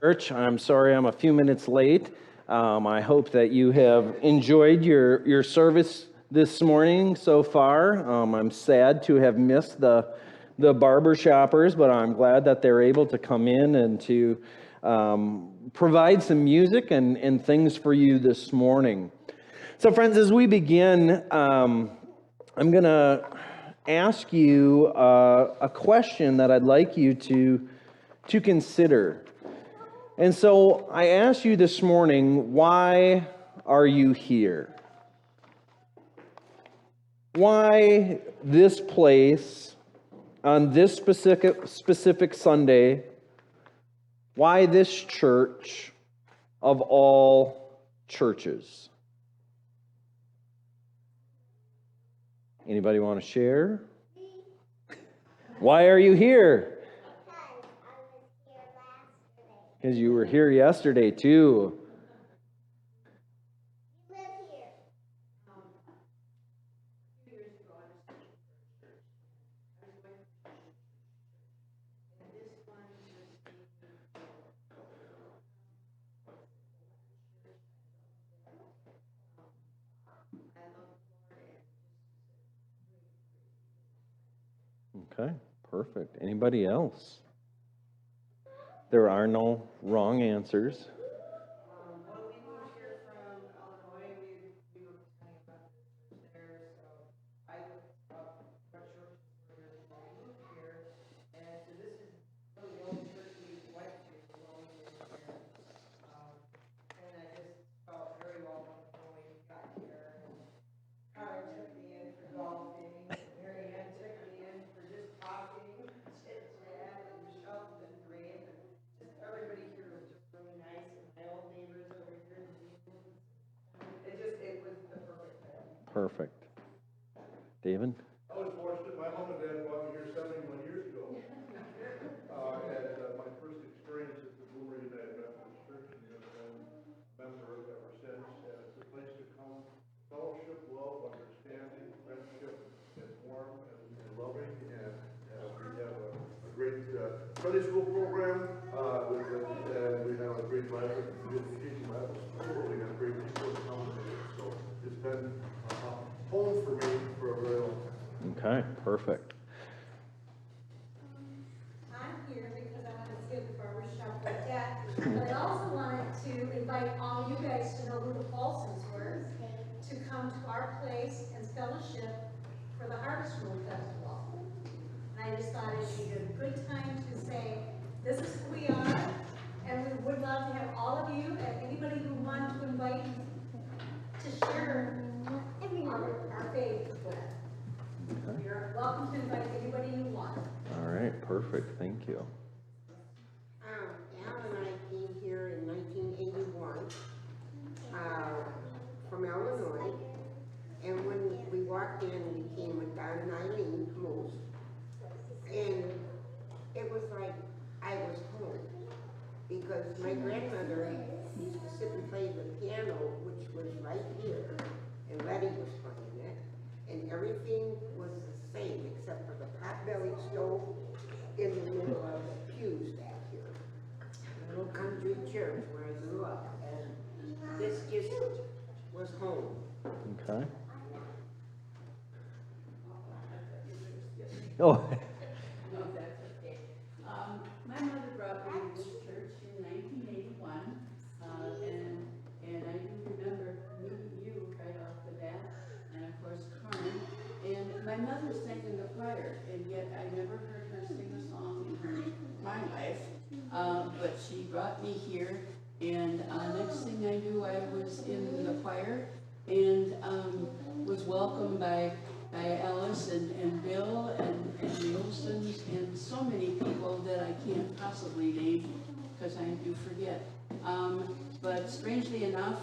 Church, I'm sorry I'm a few minutes late. I hope that you have enjoyed your service this morning so far. I'm sad to have missed the barber shoppers, but I'm glad that they're able to come in and to provide some music and things for you this morning. So friends, as we begin, I'm going to ask you a question that I'd like you to consider. And so I ask you this morning, why are you here? Why this place on this specific Sunday? Why this church of all churches? Anybody want to share? Why are you here? Because you were here yesterday too. You live here. Okay, perfect. Anybody else? There are no wrong answers. Well, we moved here from Illinois. We were telling about the church there, so I looked up what churches were here before we moved here. And so this is really the only church we went to when we moved here. And I just felt very welcome when we got here. And Connor took me in for golfing. Mary Ann took me in for just talking, chit chat, and Michelle's been great. And everybody here was just really nice, and my old neighbors over here. It was the perfect fit. Perfect. David? I was fortunate, my mom and dad brought me here 71 years ago. And my first experience at the Boomer United Methodist Church, and I've been a member ever since. And it's a place to come, fellowship, love, understanding, friendship. It's warm and loving, and we have a great Sunday school program. And we have a great Bible education Bible school. We have great people that come here. So it's been home for me for a very long time. Okay, perfect. I'm here because I want to see the barber shop like that, but I also wanted to invite all you guys to know who the Paulsons were, to come to our place and fellowship for the Harvest Moon Festival. And I just thought it'd be a good time to say, this is who we are, and we would love to have all of you, and anybody who wants to invite to share our faith with. Okay. You're welcome to invite anybody you want. All right, perfect. Thank you. Al and I came here in 1981 from Illinois, and when we walked in, we came with Don and Eileen Moose, and it was like I was home, because my grandmother used to sit and play the piano, which was right here, and Letty was playing it, and everything was the same except for the pot-bellied stove in the middle of the pews back here. A little country church where I grew up, and this just was home. Okay. Oh, No, that's okay. My mother brought me to this church in 1981, and I do remember meeting you right off the bat, and of course Carmen. And my mother sang in the choir, and yet I never heard her sing a song in my life. But she brought me here, and next thing I knew, I was in the choir, and was welcomed by Alice and Bill and the Olsons and so many people that I can't possibly name because I do forget. But strangely enough,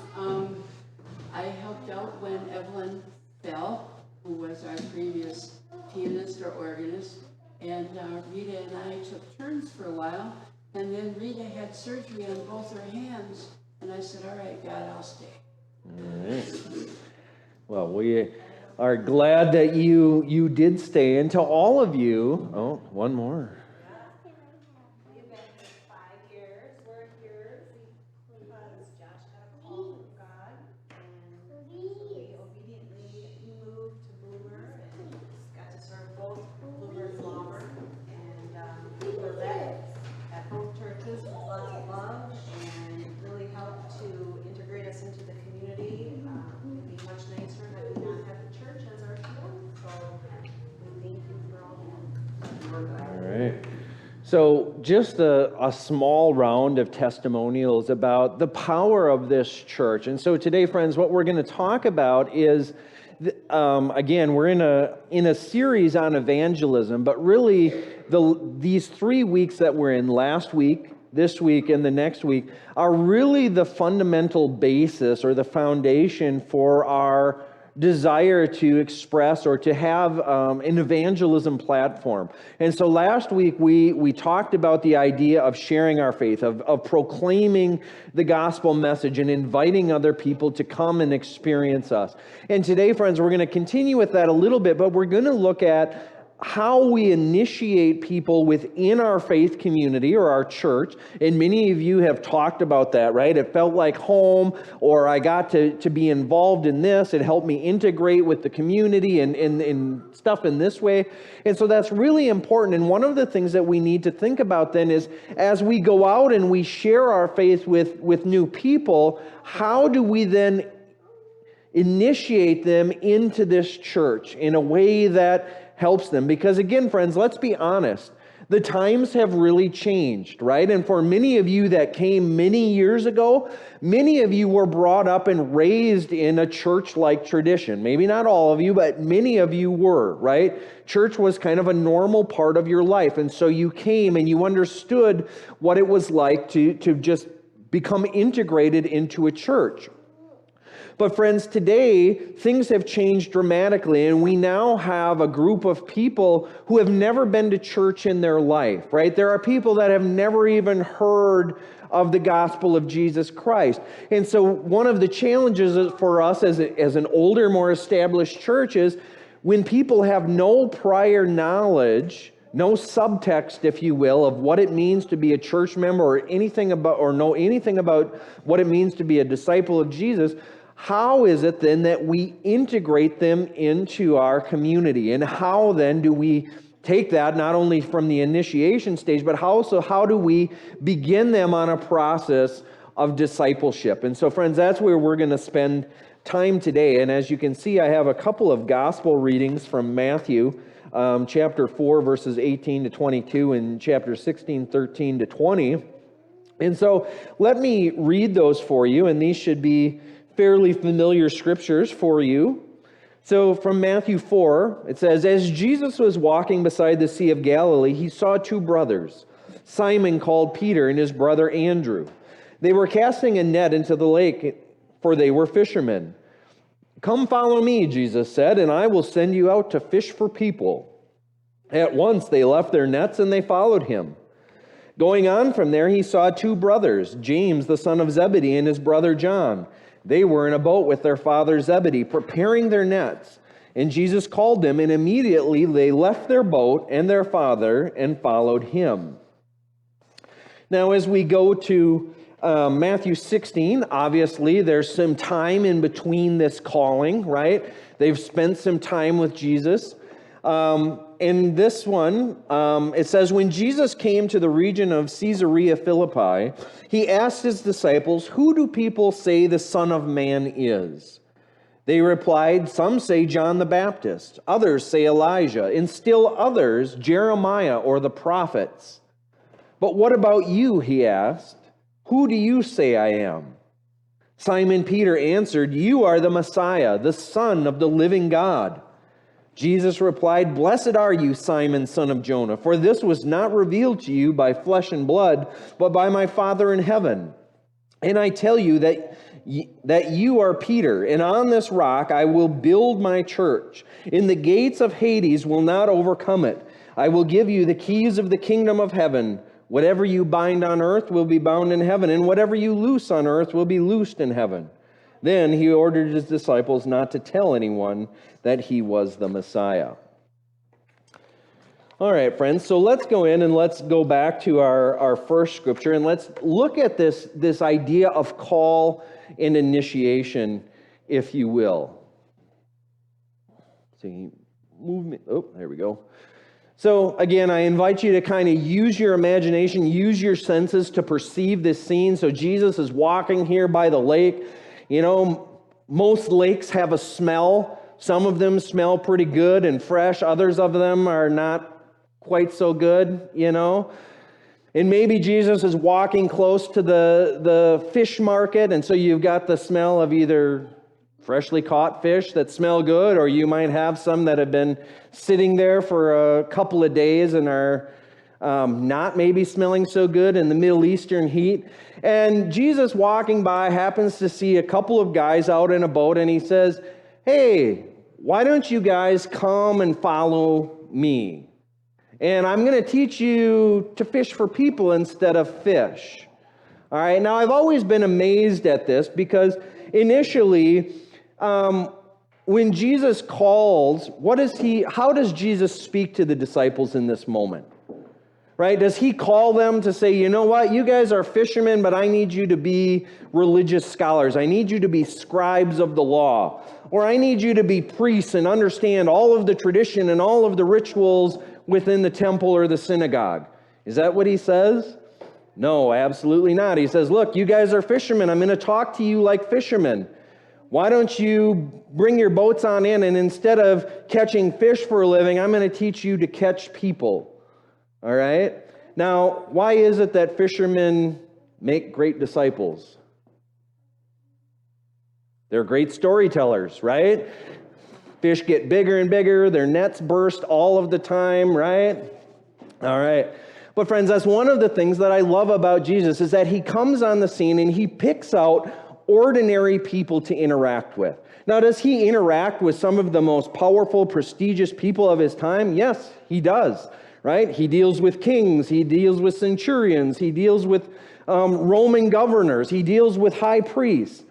I helped out when Evelyn fell, who was our previous pianist or organist, and Rita and I took turns for a while, and then Rita had surgery on both her hands, and I said, all right, God, I'll stay. all right. Well, we are glad that you did stay. And to all of you, oh, one more. We've been here 5 years. We're here So, just a small round of testimonials about the power of this church. And so today, friends, what we're going to talk about is, again, we're in a series on evangelism, but really these 3 weeks that we're in, last week, this week, and the next week, are really the fundamental basis or the foundation for our desire to express or to have an evangelism platform. And so last week we talked about the idea of sharing our faith, of proclaiming the gospel message and inviting other people to come and experience us. And today, friends, we're going to continue with that a little bit, but we're going to look at how we initiate people within our faith community or our church. And many of you have talked about that, right? It felt like home, or I got to be involved in this. It helped me integrate with the community and stuff in this way. And so that's really important. And one of the things that we need to think about then is, as we go out and we share our faith with new people, how do we then initiate them into this church in a way that helps them? Because again, friends, let's be honest. The times have really changed, right? And for many of you that came many years ago, many of you were brought up and raised in a church-like tradition. Maybe not all of you, but many of you were, right? Church was kind of a normal part of your life. And so you came and you understood what it was like to just become integrated into a church. But friends, today, things have changed dramatically, and we now have a group of people who have never been to church in their life, right? There are people that have never even heard of the gospel of Jesus Christ. And so one of the challenges for us as an older, more established church is when people have no prior knowledge, no subtext, if you will, of what it means to be a church member or anything about, or know anything about what it means to be a disciple of Jesus. How is it then that we integrate them into our community? And how then do we take that not only from the initiation stage, but also how do we begin them on a process of discipleship? And so, friends, that's where we're going to spend time today. And as you can see, I have a couple of gospel readings from Matthew, chapter 4, verses 18 to 22, and chapter 16, 13 to 20. And so let me read those for you, and these should be fairly familiar scriptures for you. So from Matthew 4, it says, "As Jesus was walking beside the Sea of Galilee, he saw two brothers, Simon called Peter and his brother Andrew. They were casting a net into the lake, for they were fishermen. 'Come follow me,' Jesus said, 'and I will send you out to fish for people.' At once they left their nets and they followed him. Going on from there, he saw two brothers, James the son of Zebedee and his brother John. They were in a boat with their father Zebedee, preparing their nets. And Jesus called them, and immediately they left their boat and their father and followed him." Now, as we go to Matthew 16, obviously there's some time in between this calling, right? They've spent some time with Jesus. In this one, it says, "When Jesus came to the region of Caesarea Philippi, he asked his disciples, 'Who do people say the Son of Man is?' They replied, 'Some say John the Baptist, others say Elijah, and still others Jeremiah or the prophets. But what about you?' he asked. 'Who do you say I am?' Simon Peter answered, 'You are the Messiah, the Son of the living God.' Jesus replied, 'Blessed are you, Simon, son of Jonah, for this was not revealed to you by flesh and blood, but by my Father in heaven. And I tell you that you are Peter, and on this rock I will build my church, and the gates of Hades will not overcome it. I will give you the keys of the kingdom of heaven. Whatever you bind on earth will be bound in heaven, and whatever you loose on earth will be loosed in heaven.' Then he ordered his disciples not to tell anyone that he was the Messiah." All right, friends, so let's go in and let's go back to our first scripture, and let's look at this idea of call and initiation, if you will. See, movement. Oh, there we go. So again, I invite you to kind of use your imagination, use your senses to perceive this scene. So Jesus is walking here by the lake. You know, most lakes have a smell. Some of them smell pretty good and fresh. Others of them are not quite so good, you know. And maybe Jesus is walking close to the fish market, and so you've got the smell of either freshly caught fish that smell good, or you might have some that have been sitting there for a couple of days and are not maybe smelling so good in the Middle Eastern heat. And Jesus walking by happens to see a couple of guys out in a boat, and he says, "Hey, why don't you guys come and follow me? And I'm going to teach you to fish for people instead of fish." All right, now I've always been amazed at this because initially, when Jesus calls, how does Jesus speak to the disciples in this moment? Right? Does he call them to say, you know what, you guys are fishermen, but I need you to be religious scholars. I need you to be scribes of the law. Or I need you to be priests and understand all of the tradition and all of the rituals within the temple or the synagogue. Is that what he says? No, absolutely not. He says, look, you guys are fishermen. I'm going to talk to you like fishermen. Why don't you bring your boats on in, and instead of catching fish for a living, I'm going to teach you to catch people. All right? Now, why is it that fishermen make great disciples? They're great storytellers, right? Fish get bigger and bigger. Their nets burst all of the time, right? All right. But friends, that's one of the things that I love about Jesus is that he comes on the scene and he picks out ordinary people to interact with. Now, does he interact with some of the most powerful, prestigious people of his time? Yes, he does. Right? He deals with kings, he deals with centurions, he deals with Roman governors, he deals with high priests.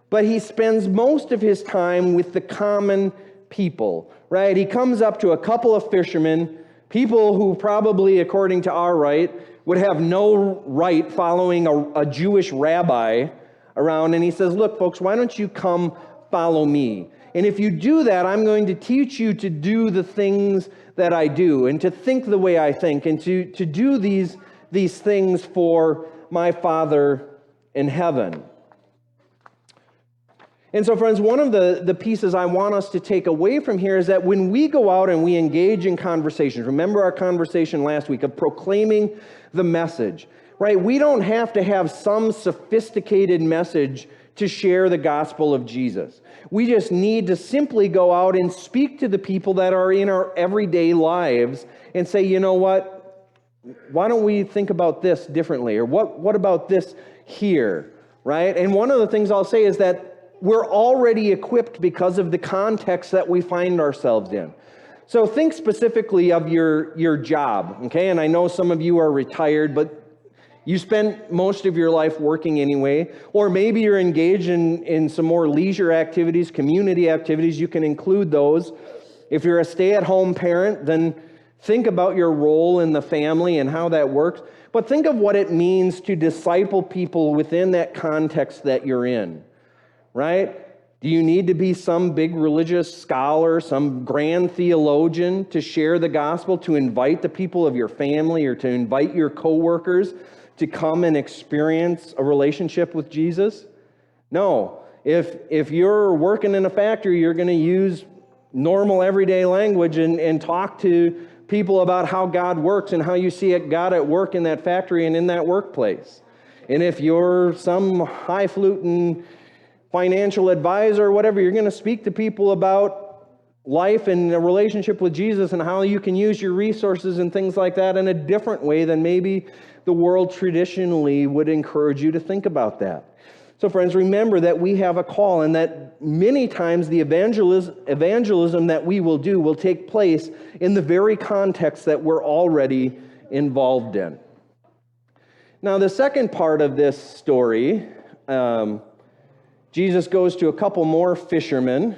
But he spends most of his time with the common people, right? He comes up to a couple of fishermen, people who probably, according to our right, would have no right following a Jewish rabbi around, and he says, look, folks, why don't you come follow me? And if you do that, I'm going to teach you to do the things that I do, and to think the way I think, and to do these things for my Father in heaven. And so, friends, one of the pieces I want us to take away from here is that when we go out and we engage in conversations, remember our conversation last week of proclaiming the message, right? We don't have to have some sophisticated message to share the gospel of Jesus. We just need to simply go out and speak to the people that are in our everyday lives and say, you know what, why don't we think about this differently? Or what about this here, right? And one of the things I'll say is that we're already equipped because of the context that we find ourselves in. So think specifically of your job, okay? And I know some of you are retired, but you spend most of your life working anyway, or maybe you're engaged in some more leisure activities, community activities. You can include those. If you're a stay-at-home parent, then think about your role in the family and how that works. But think of what it means to disciple people within that context that you're in, right? Do you need to be some big religious scholar, some grand theologian to share the gospel, to invite the people of your family or to invite your coworkers to come and experience a relationship with Jesus? No. If you're working in a factory, you're going to use normal everyday language and talk to people about how God works and how you see God at work in that factory and in that workplace. And if you're some highfalutin financial advisor or whatever, you're going to speak to people about life and a relationship with Jesus and how you can use your resources and things like that in a different way than maybe the world traditionally would encourage you to think about that. So friends, remember that we have a call, and that many times the evangelism that we will do will take place in the very context that we're already involved in. Now, the second part of this story, Jesus goes to a couple more fishermen,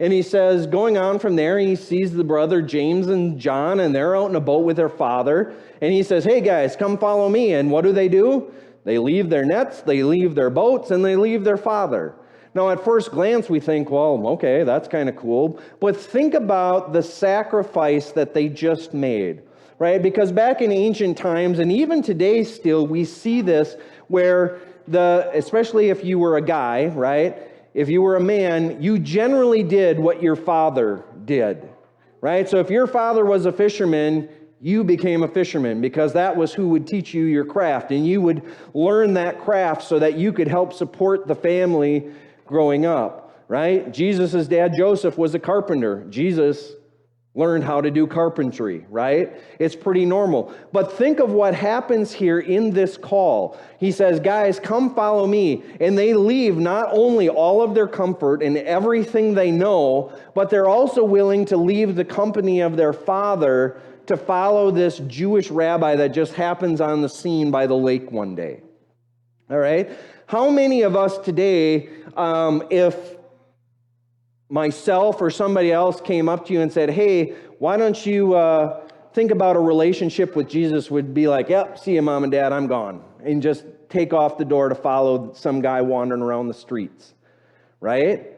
and he says, going on from there, he sees the brother James and John, and they're out in a boat with their father, and he says, hey guys, come follow me. And what do? They leave their nets, they leave their boats, and they leave their father. Now, at first glance, we think, well, okay, that's kind of cool. But think about the sacrifice that they just made, right? Because back in ancient times, and even today still, we see this where especially if you were a guy, right? If you were a man, you generally did what your father did, right? So if your father was a fisherman, you became a fisherman, because that was who would teach you your craft, and you would learn that craft so that you could help support the family growing up, right? Jesus' dad, Joseph, was a carpenter. Jesus learned how to do carpentry, right? It's pretty normal. But think of what happens here in this call. He says, guys, come follow me. And they leave not only all of their comfort and everything they know, but they're also willing to leave the company of their father to follow this Jewish rabbi that just happens on the scene by the lake one day. All right? How many of us today, if myself or somebody else came up to you and said, hey, why don't you think about a relationship with Jesus, would be like, yep, see you, Mom and Dad, I'm gone. And just take off the door to follow some guy wandering around the streets, right?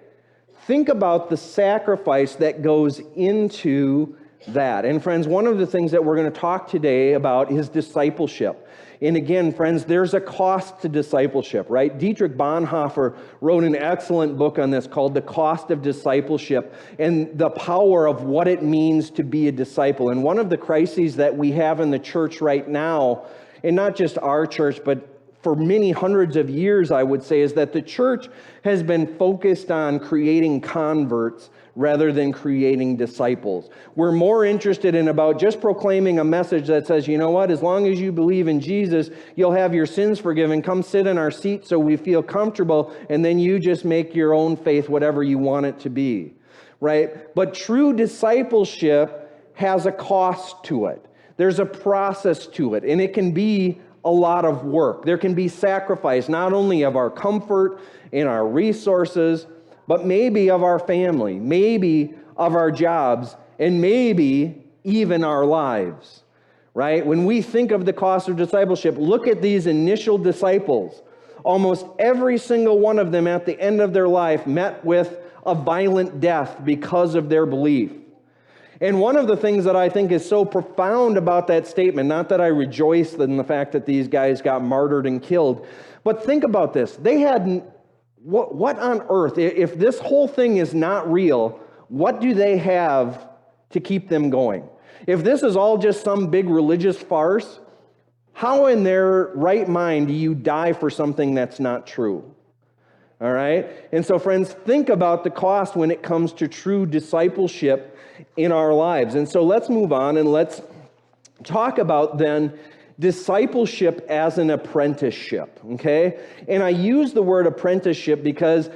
Think about the sacrifice that goes into that. And friends, one of the things that we're going to talk today about is discipleship. And again, friends, there's a cost to discipleship, right? Dietrich Bonhoeffer wrote an excellent book on this called The Cost of Discipleship and the power of what it means to be a disciple. And one of the crises that we have in the church right now, and not just our church, but for many hundreds of years, I would say, is that the church has been focused on creating converts rather than creating disciples. We're more interested in about just proclaiming a message that says, you know what, as long as you believe in Jesus, you'll have your sins forgiven. Come sit in our seat so we feel comfortable, and then you just make your own faith whatever you want it to be, right? But true discipleship has a cost to it. There's a process to it, and it can be a lot of work. There can be sacrifice, not only of our comfort and our resources, but maybe of our family, maybe of our jobs, and maybe even our lives, right? When we think of the cost of discipleship, look at these initial disciples. Almost every single one of them at the end of their life met with a violent death because of their belief. And one of the things that I think is so profound about that statement, not that I rejoice in the fact that these guys got martyred and killed, but think about this. They had, what on earth, if this whole thing is not real, what do they have to keep them going? If this is all just some big religious farce, how in their right mind do you die for something that's not true? All right? And so, friends, think about the cost when it comes to true discipleship in our lives. And so let's move on and let's talk about then discipleship as an apprenticeship, okay? And I use the word apprenticeship because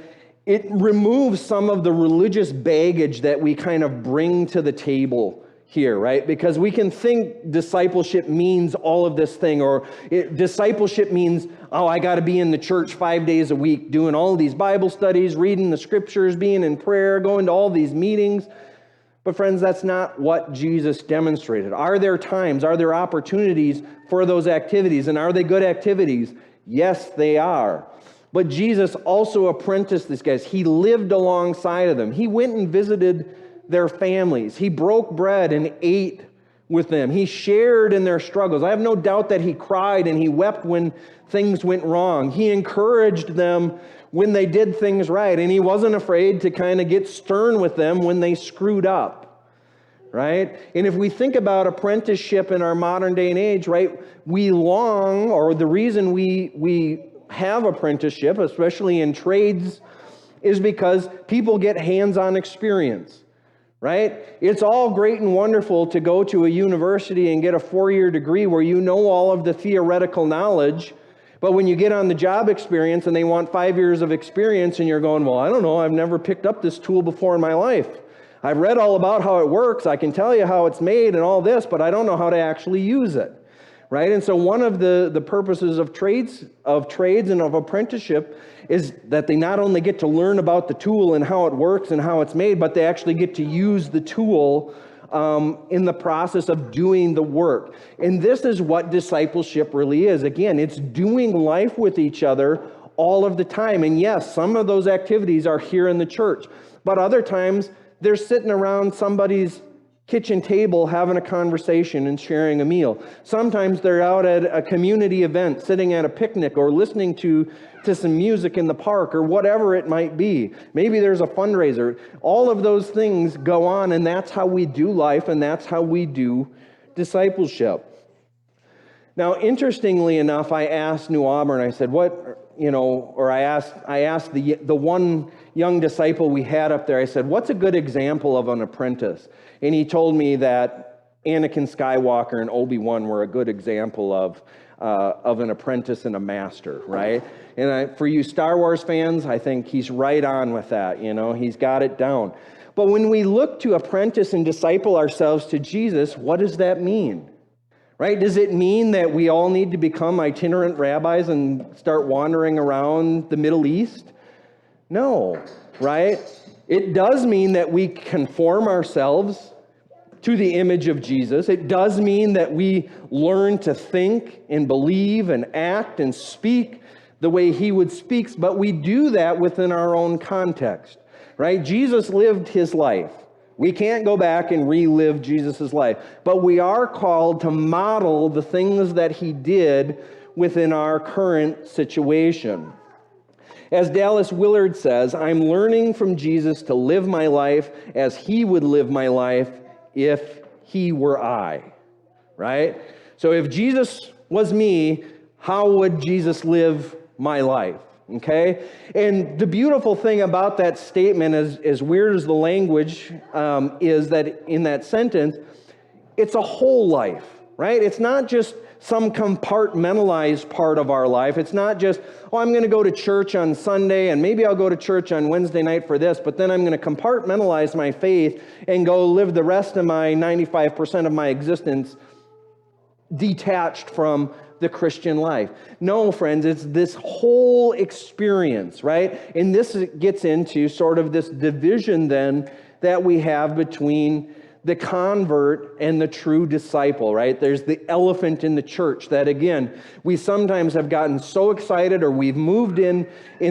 it removes some of the religious baggage that we kind of bring to the table here, right? Because we can think discipleship means all of this thing, or discipleship means, oh, I got to be in the church 5 days a week, doing all these Bible studies, reading the scriptures, being in prayer, going to all these meetings. But friends, that's not what Jesus demonstrated. Are there times, are there opportunities for those activities? And are they good activities? Yes, they are. But Jesus also apprenticed these guys. He lived alongside of them. He went and visited their families. He broke bread and ate with them. He shared in their struggles. I have no doubt that he cried and he wept when things went wrong. He encouraged them when they did things right, and he wasn't afraid to kind of get stern with them when they screwed up, right? And if we think about apprenticeship in our modern day and age, right, we long, or the reason we have apprenticeship, especially in trades, is because people get hands-on experience, right? It's all great and wonderful to go to a university and get a 4-year degree where you know all of the theoretical knowledge. But when you get on the job experience and they want 5 years of experience and you're going, well, I don't know, I've never picked up this tool before in my life. I've read all about how it works. I can tell you how it's made and all this, but I don't know how to actually use it, right? And so one of the purposes of trades and of apprenticeship is that they not only get to learn about the tool and how it works and how it's made, but they actually get to use the tool in the process of doing the work. And this is what discipleship really is. Again, it's doing life with each other all of the time. And yes, some of those activities are here in the church, but other times they're sitting around somebody's kitchen table having a conversation and sharing a meal. Sometimes they're out at a community event, sitting at a picnic or listening to some music in the park or whatever it might be. Maybe there's a fundraiser. All of those things go on, and that's how we do life, and that's how we do discipleship. Now, interestingly enough, I asked New Auburn, I said, I asked the one young disciple we had up there, I said, what's a good example of an apprentice? And he told me that Anakin Skywalker and Obi-Wan were a good example of an apprentice and a master, right? And for you Star Wars fans, I think he's right on with that, he's got it down. But when we look to apprentice and disciple ourselves to Jesus, what does that mean? Right? Does it mean that we all need to become itinerant rabbis and start wandering around the Middle East? No, right? It does mean that we conform ourselves to the image of Jesus. It does mean that we learn to think and believe and act and speak the way he would speak, but we do that within our own context, right? Jesus lived his life. We can't go back and relive Jesus' life, but we are called to model the things that he did within our current situation. As Dallas Willard says, I'm learning from Jesus to live my life as he would live my life if he were I, right? So if Jesus was me, how would Jesus live my life? Okay? And the beautiful thing about that statement, as weird as the language is that in that sentence, it's a whole life, right? It's not just some compartmentalized part of our life. It's not just, I'm going to go to church on Sunday and maybe I'll go to church on Wednesday night for this, but then I'm going to compartmentalize my faith and go live the rest of my 95% of my existence detached from the Christian life. No, friends, it's this whole experience, right? And this gets into sort of this division then that we have between the convert and the true disciple, right? There's the elephant in the church that, again, we sometimes have gotten so excited or we've moved in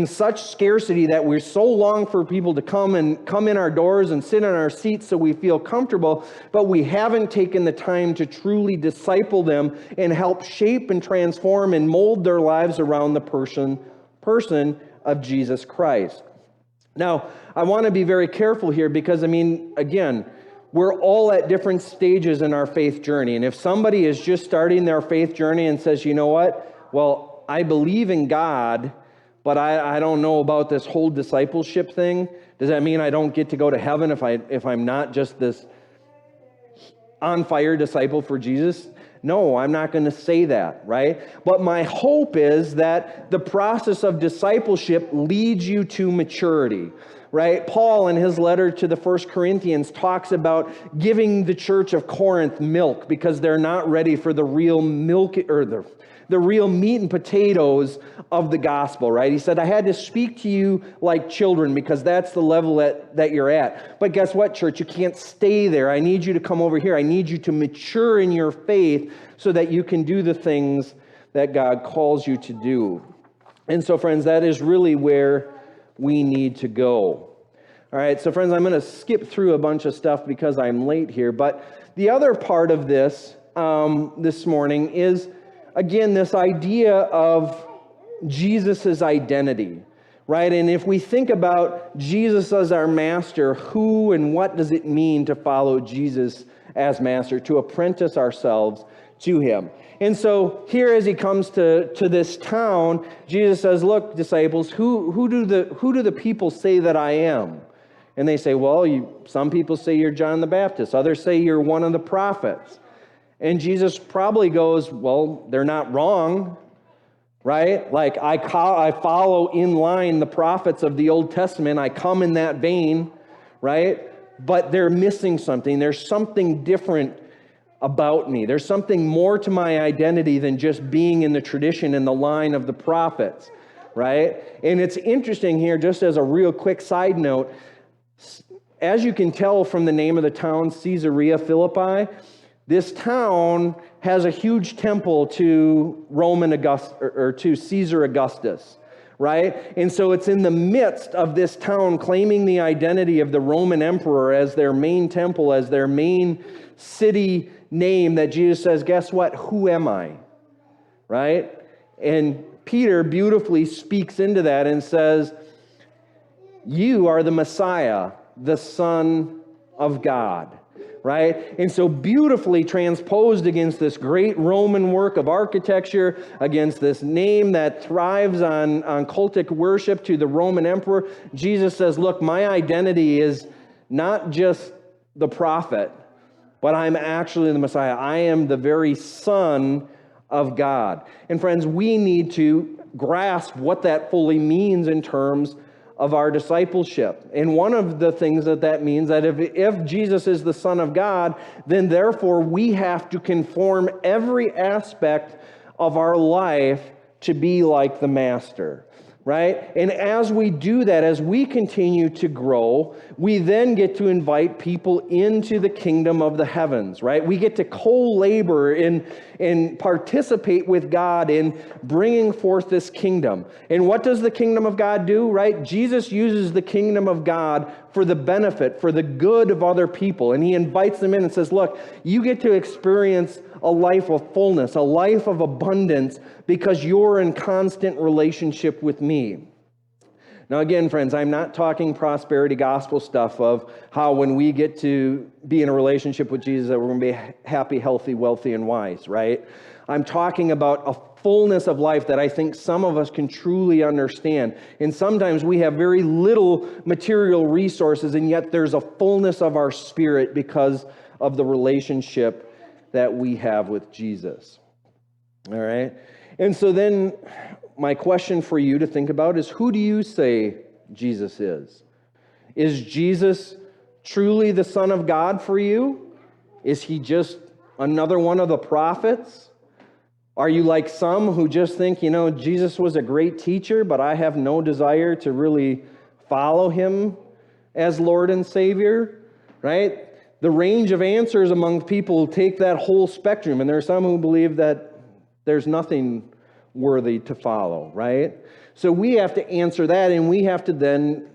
such scarcity that we're so long for people to come in our doors and sit in our seats so we feel comfortable, but we haven't taken the time to truly disciple them and help shape and transform and mold their lives around the person of Jesus Christ. Now, I want to be very careful here because, again, we're all at different stages in our faith journey. And if somebody is just starting their faith journey and says, you know what? Well, I believe in God, but I don't know about this whole discipleship thing. Does that mean I don't get to go to heaven if I'm not just this on-fire disciple for Jesus? No, I'm not going to say that, right? But my hope is that the process of discipleship leads you to maturity, right? Paul, in his letter to the 1 Corinthians, talks about giving the church of Corinth milk because they're not ready for the real milk or the real meat and potatoes of the gospel, right? He said, I had to speak to you like children because that's the level that you're at. But guess what, church? You can't stay there. I need you to come over here. I need you to mature in your faith so that you can do the things that God calls you to do. And so, friends, that is really where we need to go. All right, so friends, I'm going to skip through a bunch of stuff because I'm late here. But the other part of this this morning is, again, this idea of Jesus' identity, right? And if we think about Jesus as our master, who and what does it mean to follow Jesus as master, to apprentice ourselves to him? And so here as he comes to this town, Jesus says, look, disciples, who do the people say that I am? And they say, well, some people say you're John the Baptist. Others say you're one of the prophets. And Jesus probably goes, well, they're not wrong, right? Like I follow in line the prophets of the Old Testament. I come in that vein, right? But they're missing something. There's something different about me. There's something more to my identity than just being in the tradition in the line of the prophets, right? And it's interesting here, just as a real quick side note, as you can tell from the name of the town, Caesarea Philippi, this town has a huge temple to to Caesar Augustus, right? And so it's in the midst of this town claiming the identity of the Roman emperor as their main temple, as their main city name, that Jesus says, guess what? Who am I? Right? And Peter beautifully speaks into that and says, you are the Messiah, the Son of God. right? And so beautifully transposed against this great Roman work of architecture, against this name that thrives on cultic worship to the Roman emperor, Jesus says, look, my identity is not just the prophet, but I'm actually the Messiah. I am the very Son of God. And friends, we need to grasp what that fully means in terms of our discipleship. And one of the things that means that if Jesus is the Son of God, then therefore we have to conform every aspect of our life to be like the Master, right? And as we do that, as we continue to grow, we then get to invite people into the kingdom of the heavens, right? We get to co-labor and participate with God in bringing forth this kingdom. And what does the kingdom of God do, right? Jesus uses the kingdom of God for the benefit, for the good of other people. And he invites them in and says, look, you get to experience a life of fullness, a life of abundance, because you're in constant relationship with me. Now again, friends, I'm not talking prosperity gospel stuff of how when we get to be in a relationship with Jesus that we're going to be happy, healthy, wealthy, and wise, right? I'm talking about a fullness of life that I think some of us can truly understand. And sometimes we have very little material resources, and yet there's a fullness of our spirit because of the relationship that we have with Jesus. All right? And so then my question for you to think about is, who do you say Jesus is? Is Jesus truly the Son of God for you? Is he just another one of the prophets? Are you like some who just think, Jesus was a great teacher, but I have no desire to really follow him as Lord and Savior, right? The range of answers among people take that whole spectrum, and there are some who believe that there's nothing worthy to follow, right? So we have to answer that, and we have to then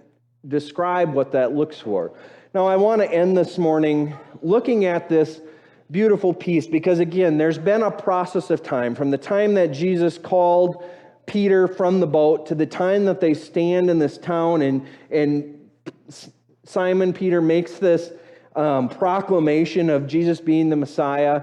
describe what that looks for. Now, I want to end this morning looking at this beautiful piece, because again, there's been a process of time from the time that Jesus called Peter from the boat to the time that they stand in this town, and Simon Peter makes this proclamation of Jesus being the Messiah.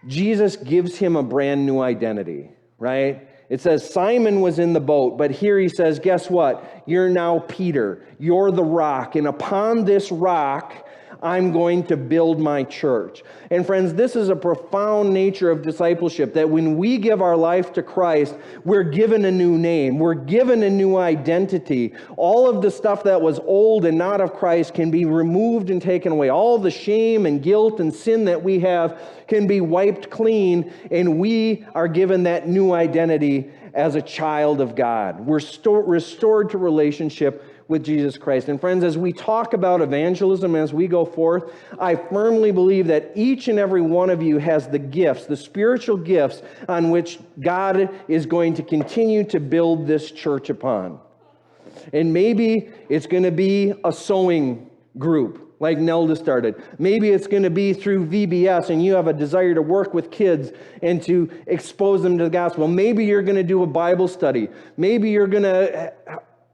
Jesus gives him a brand new identity, right? It says Simon was in the boat, but here he says, guess what? You're now Peter. You're the rock, and upon this rock, I'm going to build my church. And friends, this is a profound nature of discipleship, that when we give our life to Christ, we're given a new name. We're given a new identity. All of the stuff that was old and not of Christ can be removed and taken away. All the shame and guilt and sin that we have can be wiped clean, and we are given that new identity as a child of God. We're restored to relationship with Jesus Christ. And friends, as we talk about evangelism as we go forth, I firmly believe that each and every one of you has the gifts, the spiritual gifts on which God is going to continue to build this church upon. And maybe it's going to be a sewing group like Nelda started. Maybe it's going to be through VBS and you have a desire to work with kids and to expose them to the gospel. Maybe you're going to do a Bible study. Maybe you're going to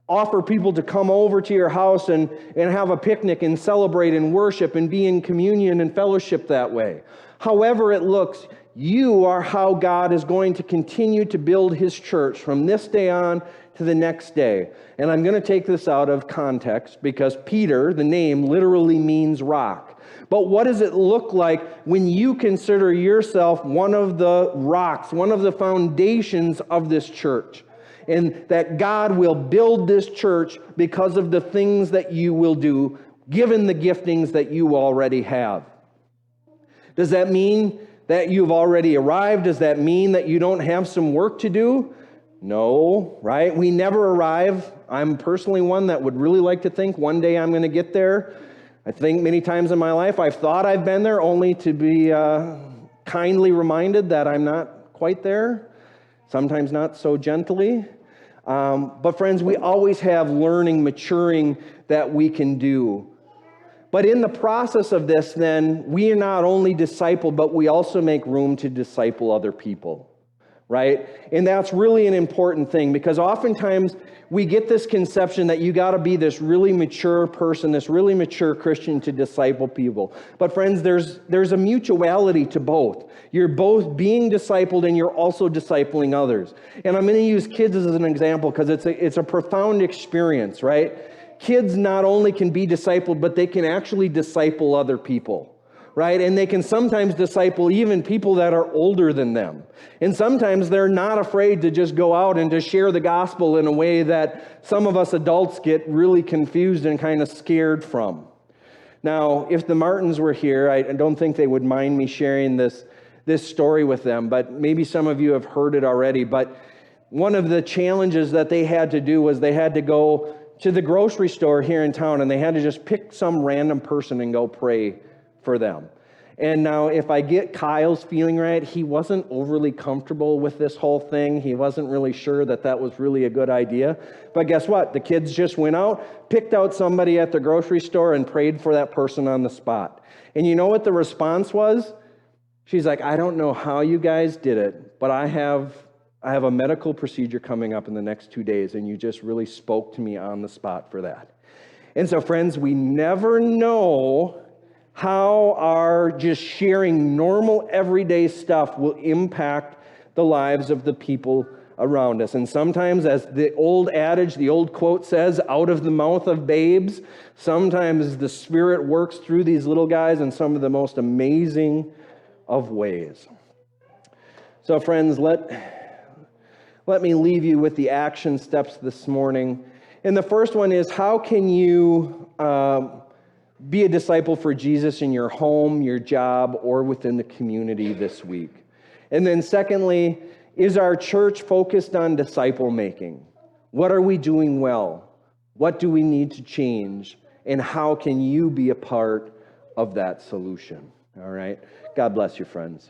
offer people to come over to your house and have a picnic and celebrate and worship and be in communion and fellowship that way. However it looks, you are how God is going to continue to build his church from this day on to the next day. And I'm going to take this out of context because Peter, the name, literally means rock. But what does it look like when you consider yourself one of the rocks, one of the foundations of this church? And that God will build this church because of the things that you will do, given the giftings that you already have. Does that mean that you've already arrived? Does that mean that you don't have some work to do? No, right? We never arrive. I'm personally one that would really like to think one day I'm going to get there. I think many times in my life I've thought I've been there only to be kindly reminded that I'm not quite there. Sometimes not so gently. But friends, we always have learning, maturing that we can do. But in the process of this, then, we are not only disciple, but we also make room to disciple other people. right? And that's really an important thing, because oftentimes we get this conception that you got to be this really mature person, this really mature Christian to disciple people. But friends, there's a mutuality to both. You're both being discipled and you're also discipling others. And I'm going to use kids as an example because it's a profound experience, right? Kids not only can be discipled, but they can actually disciple other people. Right? And they can sometimes disciple even people that are older than them. And sometimes they're not afraid to just go out and to share the gospel in a way that some of us adults get really confused and kind of scared from. Now, if the Martins were here, I don't think they would mind me sharing this story with them, but maybe some of you have heard it already. But one of the challenges that they had to do was they had to go to the grocery store here in town, and they had to just pick some random person and go pray for them. And now, if I get Kyle's feeling right, he wasn't overly comfortable with this whole thing. He wasn't really sure that was really a good idea. But guess what? The kids just went out, picked out somebody at the grocery store, and prayed for that person on the spot. And you know what the response was? She's like, I don't know how you guys did it, but I have a medical procedure coming up in the next 2 days, and you just really spoke to me on the spot for that. And so, friends, we never know how our just sharing normal everyday stuff will impact the lives of the people around us. And sometimes, as the old adage, the old quote says, out of the mouth of babes, sometimes the Spirit works through these little guys in some of the most amazing of ways. So friends, let me leave you with the action steps this morning. And the first one is, how can you be a disciple for Jesus in your home, your job, or within the community this week? And then secondly, is our church focused on disciple making? What are we doing well? What do we need to change? And how can you be a part of that solution? All right. God bless you, friends.